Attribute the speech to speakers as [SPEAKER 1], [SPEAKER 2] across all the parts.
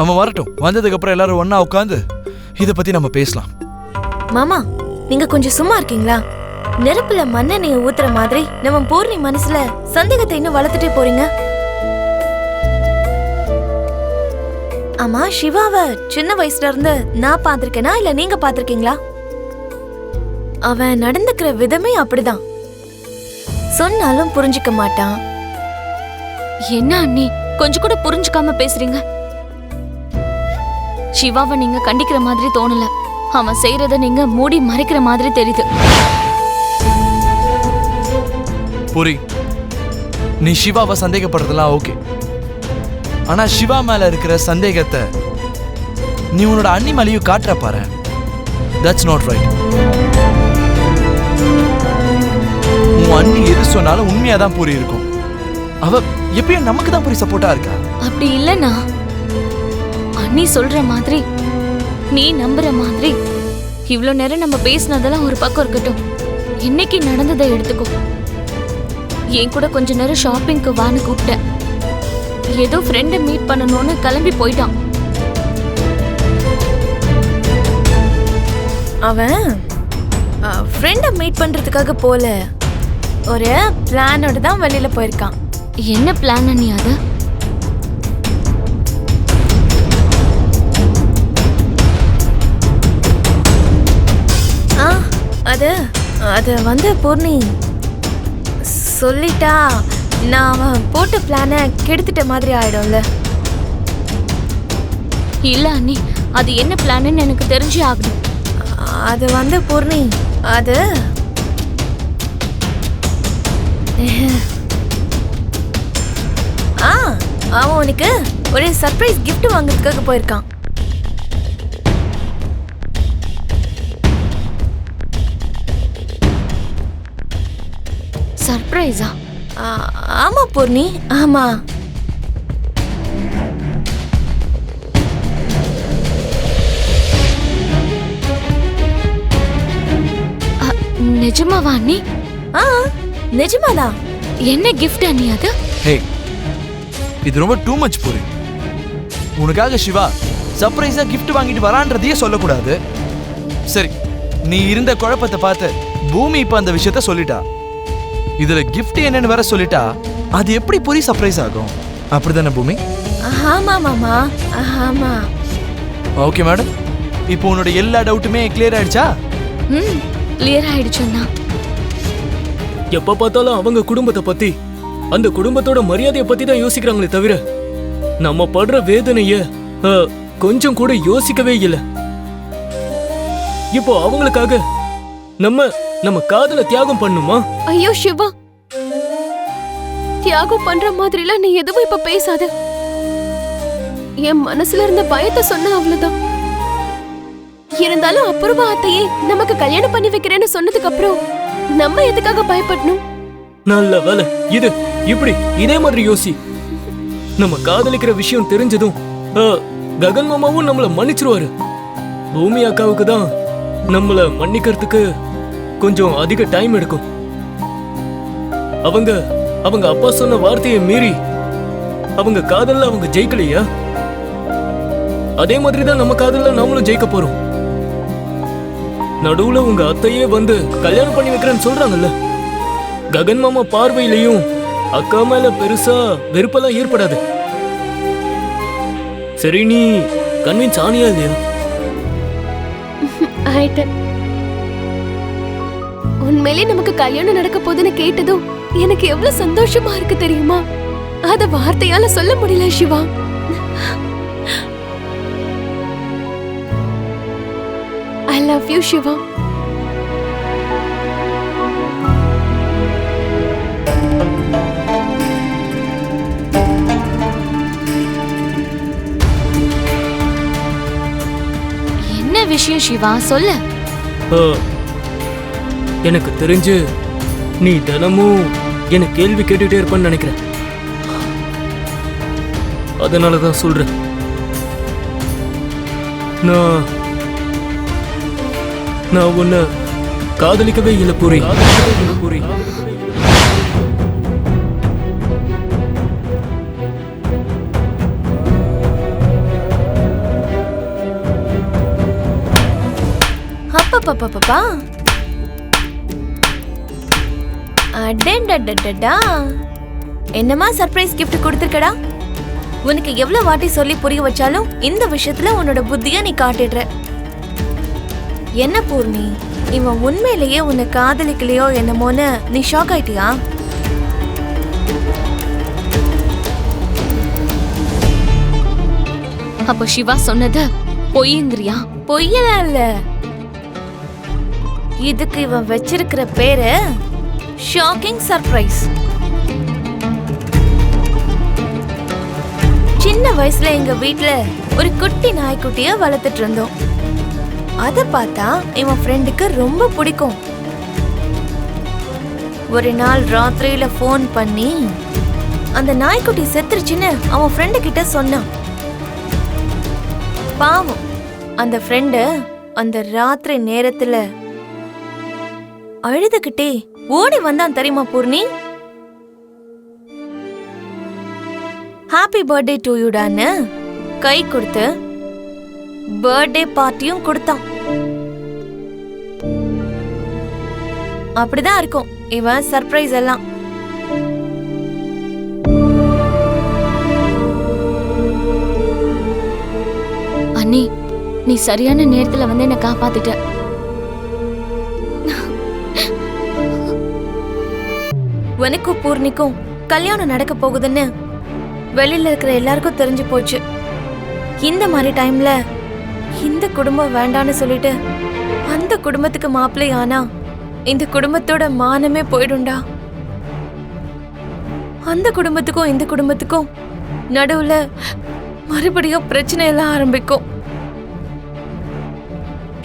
[SPEAKER 1] அவன் வரட்டும். வந்ததுக்கு அப்புறம் எல்லாரும் ஒண்ணா உட்காந்து இத பத்தி நம்ம பேசலாம்.
[SPEAKER 2] மாமா, நீங்க கொஞ்சம் சும்மா இருக்கீங்களா? நெருப்புல மண்ணெண்ணெய ஊத்துற மாதிரி நம்ம பூர்ணி மனசுல சந்தேகத்தை இன்னும் வளர்த்துட்டே போறீங்க. ஆமா, சிவாவை சின்ன வயசுல இருந்து நான் பாத்திருக்கேனா இல்ல நீங்க பாத்திருக்கீங்களா? அவன் நடந்துக்கிற விதமே அப்படிதான். சொன்னாலும் புரிஞ்சுக்க மாட்டான்.
[SPEAKER 3] என்ன அண்ணி கொஞ்சம் கூட புரிஞ்சுக்காம பேசுறீங்க? சிவாவை நீங்க கண்டிக்கிற மாதிரி தோணல. அவன் செய்யறத நீங்க மூடி மறைக்கிற மாதிரி தெரியுது.
[SPEAKER 1] புரி, நீ சிவாவை சந்தேகப்படுறதெல்லாம் ஓகே. ஆனா சிவா மேல இருக்கிற சந்தேகத்தை நீ உன்னோட அண்ணி மேலேயும் காட்டுற பாரு. That's not right. உன் அண்ணி எது சொன்னாலும் உண்மையாதான் புரி இருக்கும். அவ எப்பயும் நமக்கு தான் புரி சப்போர்ட்டா இருக்கா.
[SPEAKER 3] அப்படி இல்லனா அண்ணி சொல்ற மாதிரி நீ நம்புற மாதிரி இவ்வளவு நேரம் நம்ம பேசினதெல்லாம் ஒரு பக்கம் இருக்கட்டும். இன்னைக்கு நடந்ததை எடுத்துக்கோ. என் கூட கொஞ்ச நேரம் ஷாப்பிங்க்கு வான்னு கூப்பிட்டேன். ஏதோ ஃப்ரெண்டை மீட் பண்ணணும்னு கிளம்பி போயிட்டான்.
[SPEAKER 2] அவன் ஃப்ரெண்டை மீட் பண்றதுக்காக போல, ஒரு பிளானோட தான் வெளியில போயிருக்கான்.
[SPEAKER 3] என்ன பிளான் அண்ணி அது?
[SPEAKER 2] அது வந்து பூர்ணி சொல்லிட்டா நான் அவன் போட்ட பிளானை கெடுத்துட்ட மாதிரி ஆயிடும்ல.
[SPEAKER 3] இல்ல அண்ணி, அது என்ன பிளான்னு எனக்கு தெரிஞ்சே ஆகணும்.
[SPEAKER 2] அது வந்து பூர்ணி, அது அவன் உனக்கு ஒரு சர்ப்ரைஸ் கிஃப்ட் வாங்குறதுக்காக போயிருக்கான்.
[SPEAKER 3] சர்ப்ரைஸா?
[SPEAKER 2] ஆமா பூர்ணி, ஆமா.
[SPEAKER 3] நிஜமாவா அண்ணி?
[SPEAKER 2] நிஜமாதான்.
[SPEAKER 3] என்ன கிஃப்ட் அண்ணி அது?
[SPEAKER 1] ஹே, இது ரொம்ப டூ மச் புரி. உனக்காக சிவா சர்ப்ரைஸா கிஃப்ட் வாங்கிட்டு வரான்றதையே சொல்லக்கூடாது. சரி, நீ இருந்த குழப்பத்தை பார்த்து பூமி இப்ப அந்த விஷயத்த சொல்லிட்டா. இதுல கிஃப்ட் என்னன்னு வேற சொல்லிட்டா அது எப்படி புரி சர்ப்ரைஸ் ஆகும்? அப்படிதானே பூமி?
[SPEAKER 2] ஆமா மாமா, ஆமா.
[SPEAKER 1] ஓகே மேடம், இப்போ உன்னோட எல்லா டவுட்டுமே கிளியர் ஆயிடுச்சா?
[SPEAKER 3] கிளியர் ஆயிடுச்சுன்னா
[SPEAKER 4] எப்ப பார்த்தாலும் அவங்க குடும்பத்தை பத்தி, அந்த குடும்பத்தோட மரியாதையை பத்தி தான் யோசிக்கிறாங்களே தவிர நம்ம படுற வேதனைய கொஞ்சம் கூட யோசிக்கவே இல்லை. இப்போ அவங்களுக்காக நம்ம காதல தியாகம் பண்ணுமா?
[SPEAKER 5] ஐயோ சிவா, தியாகம் பண்ற மாதிரிலாம் நீ எதுவும் இப்ப பேசாத. என் மனசுல இருந்த பயத்தை சொன்ன அவ்வளவுதான். இருந்தாலும் அப்புறமா அத்தையே நமக்கு கல்யாணம் பண்ணி வைக்கிறேன்னு சொன்னதுக்கு அப்புறம் நம்ம எதுக்காக பயப்படணும்?
[SPEAKER 4] நல்ல வேலை. இப்படி இதே மாதிரி யோசி. நம்ம காதலிக்கிற விஷயம் தெரிஞ்சதும் ககன் மாமாவும் நம்மள மன்னிச்சிருவாரு. பூமி அக்காவுக்கு தான் நம்மள மன்னிக்கிறதுக்கு கொஞ்சம் அதிக டைம் எடுக்கும். அவங்க அப்பா சொன்ன வார்த்தையை மீறி அவங்க காதல்ல அவங்க ஜெயிக்கலையா? அதே மாதிரிதான் நம்ம காதல்ல நாமளும் ஜெயிக்க போறோம். நடுவுல உங்க அத்தையே வந்து கல்யாணம் பண்ணி வைக்கிறேன்னு சொல்றாங்கல்ல. ககன் மாமா பார்வையிலையும் அக்கா மேல பெருசா வெறுப்பெல்லாம் ஏற்படாது. சரி, நீ கன்வின்ஸ் ஆனியா இல்லையா?
[SPEAKER 5] ஆயிட்டேன். உண்மையிலே நமக்கு கல்யாணம் நடக்க போதுன்னு கேட்டதும் எனக்கு எவ்வளவு சந்தோஷமா இருக்கு தெரியுமா? அத வார்த்தையால சொல்ல முடியல Siva. I love you Siva.
[SPEAKER 3] என்ன விஷயம் சிவா, சொல்லு.
[SPEAKER 4] எனக்கு தெரிஞ்சு நீ தினமும் என்ன கேள்வி கேட்டுட்டே இருப்பன்னு நினைக்கிறேன். அதனாலதான் சொல்றேன். நான் உன்னை காதலிக்கவே இல்லை பூரி.
[SPEAKER 2] அப்பப்பப்பப்பா அடடடடடா என்னமா சர்ப்ரைஸ் கிஃப்ட் கொடுத்துருக்கடா. உனக்கு எவ்வளவு வாட்டி சொல்லி புரிய வச்சாலும் இந்த விஷயத்துல உன்னோட புத்திய நீ காட்டிடுற. என்ன பூர்ணி, இவன் உண்மையிலேயே உன்னை காதலிக்கலையோ என்னமோன்னு நீ ஷாக் ஆயிட்டியா?
[SPEAKER 3] அப்ப சிவா சொன்னது பொய்யுங்கிறியா?
[SPEAKER 2] பொய்யலாம் இல்ல, இதுக்கு இவன் வச்சிருக்கிற பேரு ஷாக்கிங் சர்ப்ரைஸ். சின்ன வயசுல எங்க வீட்ல ஒரு குட்டி நாய்க்குட்டிய வளர்த்துட்டு இருந்தோம். அத பார்த்தா இவன் ஃப்ரெண்டுக்கு ரொம்ப பிடிக்கும். ஒரு நாள் ராத்திரியில ஃபோன் பண்ணி அந்த நாய்க்குட்டி செத்துருச்சுன்னு அவன் ஃப்ரெண்டு கிட்ட சொன்னான். பாவம் அந்த ஃப்ரெண்டு அந்த ராத்திரி நேரத்துல அழுதுகிட்டே ஓடி வந்தான் தெரியுமா பூர்ணி? ஹாப்பி பர்த்டே டு யூடான்னு கை கொடுத்து பர்த்டே பார்ட்டியும் கொடுத்தான். அப்படிதான் இருக்கும் இவன் சர்ப்ரைஸ் எல்லாம்.
[SPEAKER 3] அண்ணி, நீ சரியான நேரத்துல வந்து என்ன காப்பாத்திட்ட.
[SPEAKER 2] உனக்கும் பூர்ணிக்கும் கல்யாணம் நடக்க போகுதுன்னு வெளியில இருக்கிற எல்லாருக்கும் தெரிஞ்சு போச்சு. இந்த மாதிரி டைம்ல இந்த குடும்பம் வேண்டான்னு சொல்லிட்டு அந்த குடும்பத்துக்கு மாப்பிள்ளை ஆனா இந்த குடும்பத்தோட மானமே போயிடும்டா. அந்த குடும்பத்துக்கும் இந்த குடும்பத்துக்கும் நடுவுல மறுபடியும் பிரச்சனை எல்லாம் ஆரம்பிக்கும்.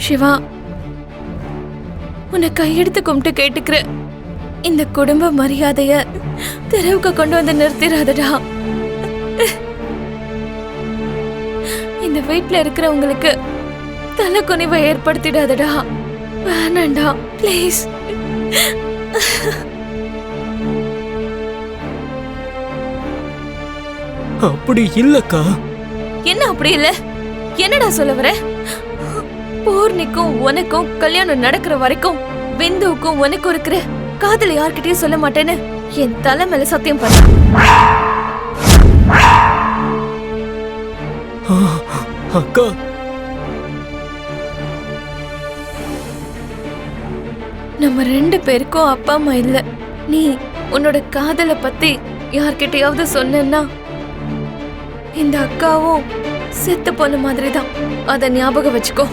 [SPEAKER 2] சிவா, உன்னை கையெடுத்து கும்பிட்டு கேட்டுக்கிற, இந்த குடும்ப மரியாதைய தெருவுக்கு கொண்டு வந்து நிறுத்திடாதடா. இந்த வீட்ல இருக்கிறவங்களுக்கு தலை குனிவை ஏற்படுத்திடாதடா. வேணாண்டா ப்ளீஸ்.
[SPEAKER 4] அப்படி இல்லக்கா.
[SPEAKER 2] என்ன அப்படி இல்ல? என்னடா சொல்ல வர? பூர்ணிக்கும் உனக்கும் கல்யாணம் நடக்கிற வரைக்கும் பிந்துவுக்கும் உனக்கும் இருக்கிற காதல யார்கிட்டயும் சொல்ல மாட்டேன்னு என் தலை மேல சத்தியம் பண்ண.
[SPEAKER 4] அக்கா,
[SPEAKER 2] நம்ம ரெண்டு பேருக்கும் அப்பா அம்மா இல்ல. நீ உன்னோட காதல பத்தி யார்கிட்டயாவது சொன்னா இந்த அக்காவும் செத்து போன மாதிரிதான். அத ஞாபகம் வச்சுக்கோ.